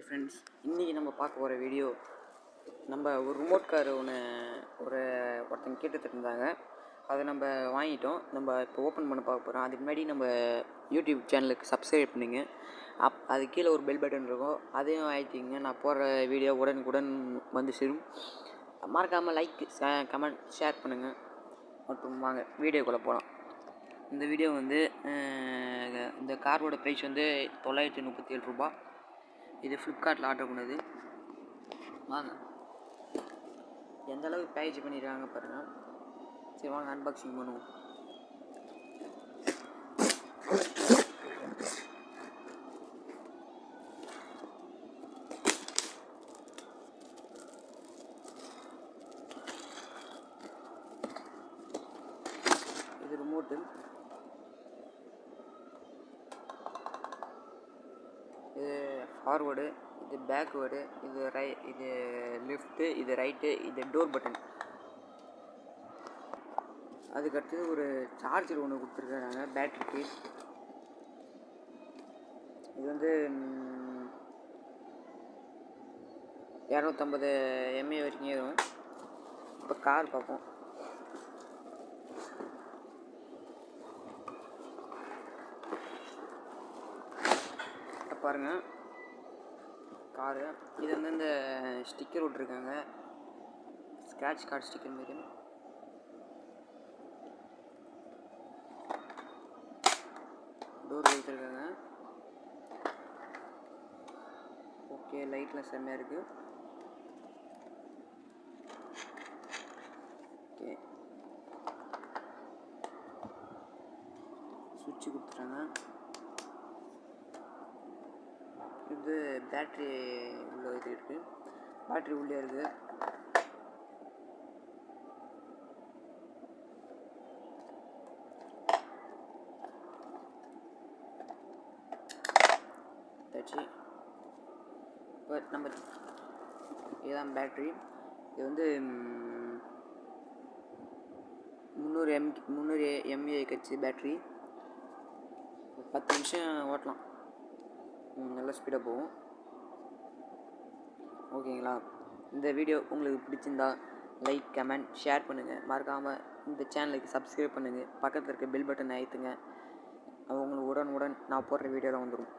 Friends, இன்றைக்கி நம்ம பார்க்க போகிற வீடியோ நம்ம ஒரு ரிமோட் கார் ஒருத்தங்க கேட்டுட்டு இருந்தாங்க. அதை நம்ம வாங்கிட்டோம். நம்ம இப்போ ஓப்பன் பண்ண பார்க்க போகிறோம். அதுக்கு முன்னாடி நம்ம யூடியூப் சேனலுக்கு சப்ஸ்கிரைப் பண்ணுங்க. அது கீழே ஒரு பெல் பட்டன் இருக்கும், அதையும் ஆயிடுச்சிங்க. நான் போடுற வீடியோ உடனுக்குடன் வந்து சேரும். மறக்காமல் லைக், கமெண்ட், ஷேர் பண்ணுங்கள். மற்றும் வாங்க வீடியோக்குள்ளே போகலாம். இந்த வீடியோ வந்து இந்த காரோட ப்ரைஸ் வந்து 937 ரூபா. இது ஃப்ளிப்கார்ட்டில் ஆர்டர் பண்ணது. வாங்க எந்த அளவுக்கு பேக்கேஜ் பண்ணியிருக்காங்க பாருங்கள். சரி வாங்க அன்பாக்சிங் பண்ணுவோம். இது ரிமோட்டு, இது ஃபார்வேர்டு, இது பேக்வேர்டு, இது லெஃப்ட்டு, இது ரைட்டு, இது டோர் பட்டன். அதுக்கடுத்தது ஒரு சார்ஜர் ஒன்று கொடுத்துருக்காங்க பேட்டரிக்கு. இது வந்து 250 mAh வரைக்கும் ஏறும். இப்போ கார் பார்ப்போம். பாருங்கள் காரு. இது வந்து இந்த ஸ்டிக்கர் விட்ருக்காங்க, ஸ்க்ராட்ச் கார்டு ஸ்டிக்கர் மாரி. டோர் வைத்திருக்காங்க. ஓகே, லைட்லாம் செம்மையாக இருக்குது. ஓகே, சுவிட்சு கொடுத்துட்டாங்க. இது பேட்ரி உள்ளே இருக்குது. பேட்ரி உள்ளே இருக்குது. இப்போ நம்ம இதுதான் பேட்ரி. இது வந்து 300 mAh கட்சி பேட்ரி. 10 நிமிஷம் ஓட்டலாம், நல்லா ஸ்பீடாக போகும். ஓகேங்களா? இந்த வீடியோ உங்களுக்கு பிடிச்சிருந்தா லைக், கமெண்ட், ஷேர் பண்ணுங்கள். மறக்காமல் இந்த சேனலுக்கு சப்ஸ்கிரைப் பண்ணுங்கள். பக்கத்தில் இருக்க பெல் பட்டன் அழுத்துங்க. உங்களுக்கு உடனுக்குடன் நான் போடுற வீடியோலாம் வந்துடும்.